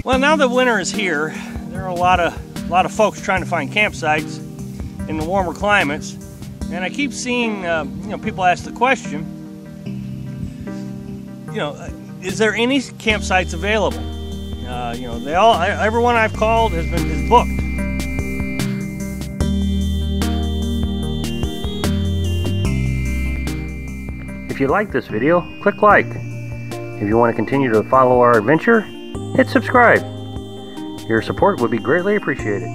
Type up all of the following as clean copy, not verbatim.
Well, now that winter is here, there are a lot of folks trying to find campsites in the warmer climates, and I keep seeing people ask the question, is there any campsites available? Everyone I've called is booked. If you like this video, click like. If you want to continue to follow our adventure, hit subscribe. Your support would be greatly appreciated.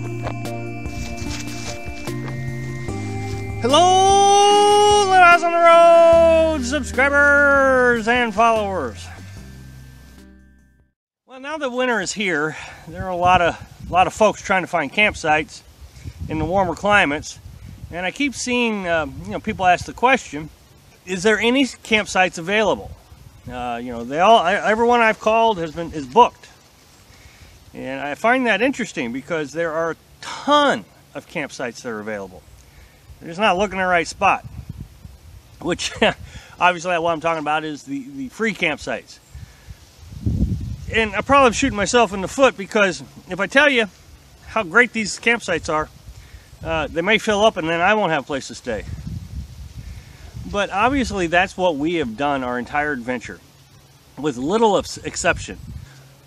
Hello, Little House on the Road subscribers and followers. Well, now that winter is here, there are a lot of folks trying to find campsites in the warmer climates, and I keep seeing people ask the question, is there any campsites available? Everyone I've called is booked. And I find that interesting because there are a ton of campsites that are available. They're just not looking in the right spot. Which, obviously what I'm talking about is the free campsites. And I probably am shooting myself in the foot because if I tell you how great these campsites are, they may fill up and then I won't have a place to stay. But obviously that's what we have done our entire adventure, with little exception.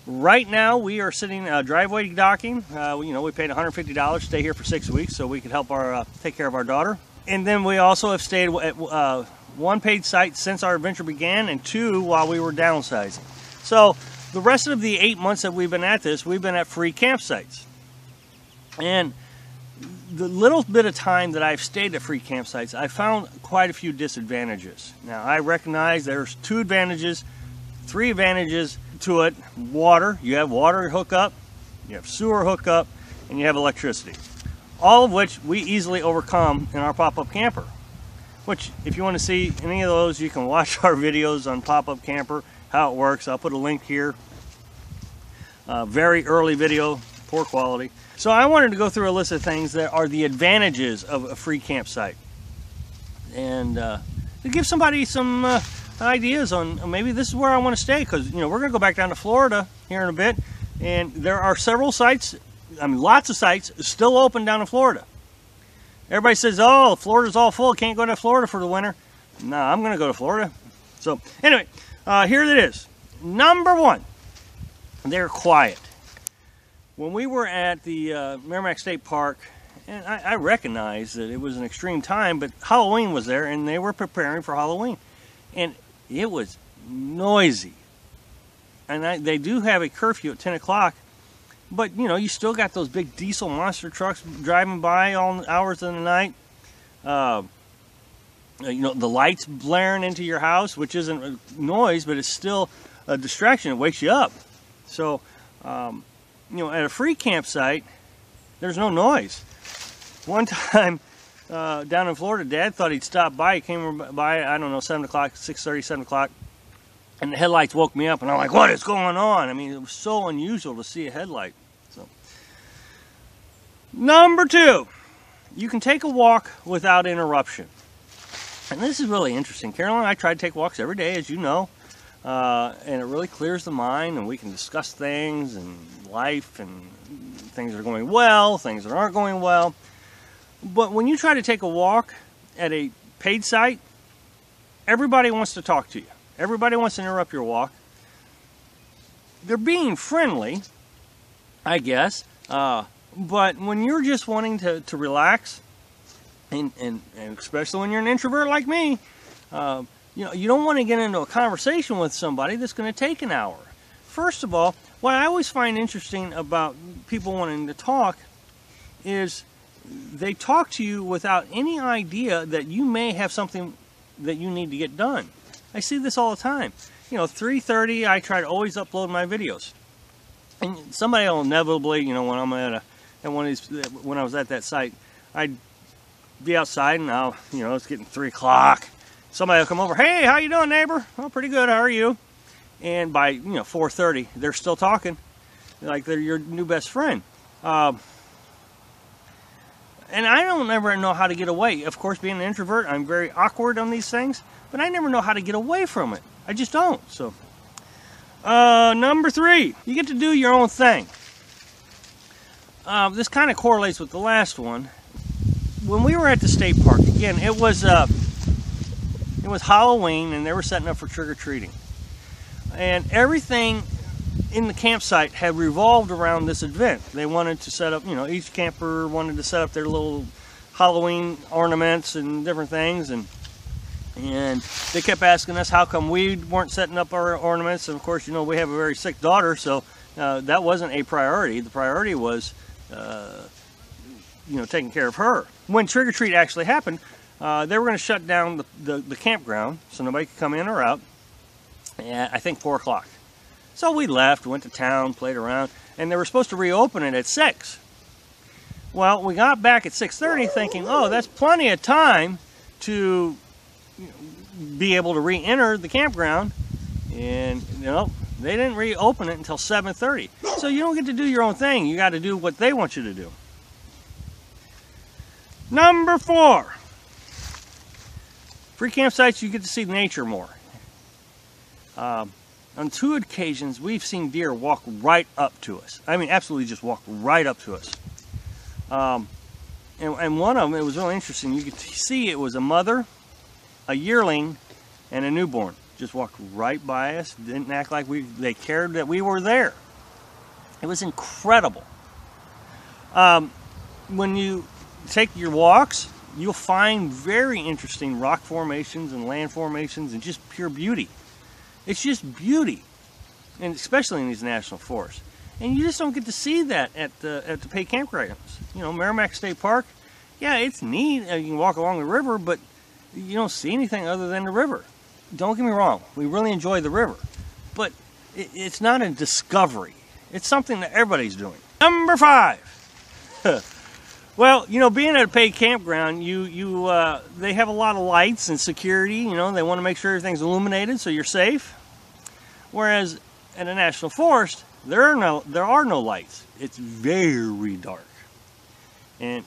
Right now we are sitting driveway docking. We paid $150 to stay here for 6 weeks so we could help take care of our daughter. And then we also have stayed at one paid site since our adventure began, and two while we were downsizing. So the rest of the 8 months that we've been at this, we've been at free campsites. And the little bit of time that I've stayed at free campsites, I found quite a few disadvantages. Now, I recognize there's 2 advantages, 3 advantages to it. Water, you have water hookup, you have sewer hookup, and you have electricity. All of which we easily overcome in our pop-up camper. Which, if you want to see any of those, you can watch our videos on pop-up camper, how it works. I'll put a link here. Very early video, poor quality. So I wanted to go through a list of things that are the advantages of a free campsite, and to give somebody some ideas on maybe this is where I want to stay, because we're going to go back down to Florida here in a bit, and there are several sites, lots of sites still open down in Florida. Everybody says, oh, Florida's all full, can't go to Florida for the winter. No, I'm going to go to Florida. So anyway, here it is. Number 1, they're quiet. When we were at the Merrimack State Park, and I recognized that it was an extreme time, but Halloween was there, and they were preparing for Halloween. And it was noisy. And they do have a curfew at 10 o'clock, but, you still got those big diesel monster trucks driving by all hours of the night. The lights blaring into your house, which isn't a noise, but it's still a distraction. It wakes you up. So, at a free campsite, there's no noise. One time down in Florida, Dad thought he'd stop by. He came by, I don't know, 7 o'clock, 6:30, 7 o'clock, and the headlights woke me up, and I'm like, what is going on? I mean, it was so unusual to see a headlight. So, number 2, you can take a walk without interruption. And this is really interesting. Carolyn and I try to take walks every day, as you know. And it really clears the mind, and we can discuss things and life and things that are going well, things that aren't going well. But when you try to take a walk at a paid site, everybody wants to talk to you. Everybody wants to interrupt your walk. They're being friendly, I guess, but when you're just wanting to relax, and especially when you're an introvert like me, you don't want to get into a conversation with somebody that's going to take an hour. First of all, what I always find interesting about people wanting to talk is they talk to you without any idea that you may have something that you need to get done. I see this all the time. 3:30, I try to always upload my videos. And somebody will inevitably, when I'm at one of these, when I was at that site, I'd be outside and it's getting 3 o'clock. Somebody will come over, hey, how you doing, neighbor? Oh, pretty good, how are you? And by 4:30, they're still talking like they're your new best friend. And I don't ever know how to get away. Of course, being an introvert, I'm very awkward on these things, but I never know how to get away from it. I just don't. So Number 3, you get to do your own thing. This kind of correlates with the last one. When we were at the state park, again, it was Halloween, and they were setting up for trick-or-treating. And everything in the campsite had revolved around this event. They wanted to set up, each camper wanted to set up their little Halloween ornaments and different things, and they kept asking us how come we weren't setting up our ornaments. And of course, we have a very sick daughter, so that wasn't a priority. The priority was taking care of her. When trick-or-treat actually happened, they were going to shut down the campground so nobody could come in or out at, I think, 4 o'clock. So we left, went to town, played around, and they were supposed to reopen it at 6. Well, we got back at 6:30 thinking, oh, that's plenty of time to be able to re-enter the campground, and they didn't reopen it until 7:30. So you don't get to do your own thing. You got to do what they want you to do. Number 4, free campsites, you get to see nature more. On 2 occasions, we've seen deer walk right up to us. I mean, absolutely just walk right up to us. And one of them, it was really interesting. You could see it was a mother, a yearling, and a newborn. Just walked right by us. Didn't act like they cared that we were there. It was incredible. When you take your walks, you'll find very interesting rock formations and land formations and just pure beauty. It's just beauty, and especially in these national forests. And you just don't get to see that at the paid campgrounds. Merrimack State Park, yeah, it's neat. You can walk along the river, but you don't see anything other than the river. Don't get me wrong, we really enjoy the river, but it's not a discovery. It's something that everybody's doing. Number 5. Well, being at a paid campground, they have a lot of lights and security. They want to make sure everything's illuminated so you're safe. Whereas at a national forest, there are no lights. It's very dark, and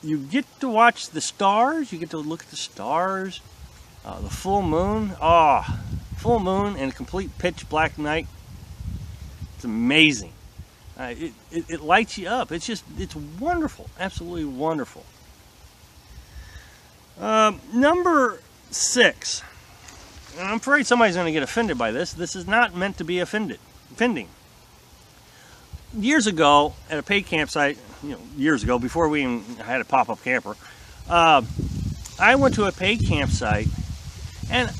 you get to watch the stars. You get to look at the stars, the full moon. Full moon and a complete pitch black night. It's amazing. It lights you up. It's wonderful, absolutely wonderful. Number 6. And I'm afraid somebody's going to get offended by this. This is not meant to be offending. Years ago, at a paid campsite, years ago, before we even had a pop-up camper, I went to a paid campsite, and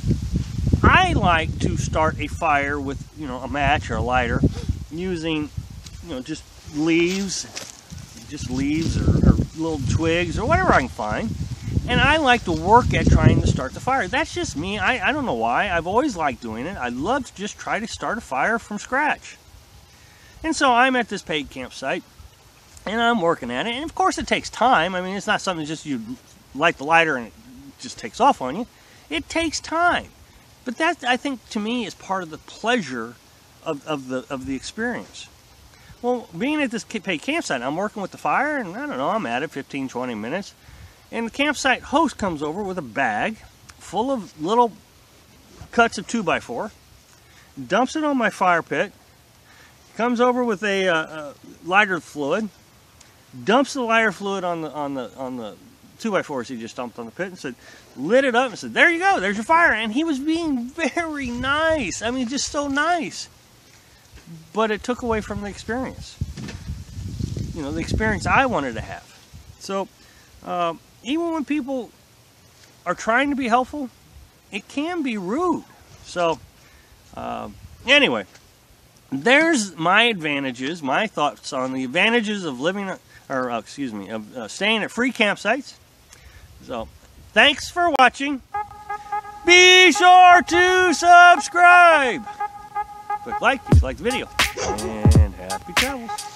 I like to start a fire with, a match or a lighter, using just leaves or little twigs or whatever I can find. And I like to work at trying to start the fire. That's just me. I don't know why. I've always liked doing it. I love to just try to start a fire from scratch. And so I'm at this paid campsite, and I'm working at it. And of course it takes time. I mean, it's not something just you light the lighter and it just takes off on you. It takes time. But that, I think, to me, is part of the pleasure of the experience. Well, being at this paid campsite, I'm working with the fire, and I don't know, I'm at it 15, 20 minutes. And the campsite host comes over with a bag full of little cuts of 2x4, dumps it on my fire pit, comes over with a lighter fluid, dumps the lighter fluid on the 2x4s he just dumped on the pit, and said, lit it up and said, there you go, there's your fire. And he was being very nice. I mean, just so nice. But it took away from the experience. The experience I wanted to have. So, even when people are trying to be helpful, it can be rude. So, anyway, there's my advantages, my thoughts on the advantages of staying at free campsites. So, thanks for watching. Be sure to subscribe. Click like if you like the video. And happy travels.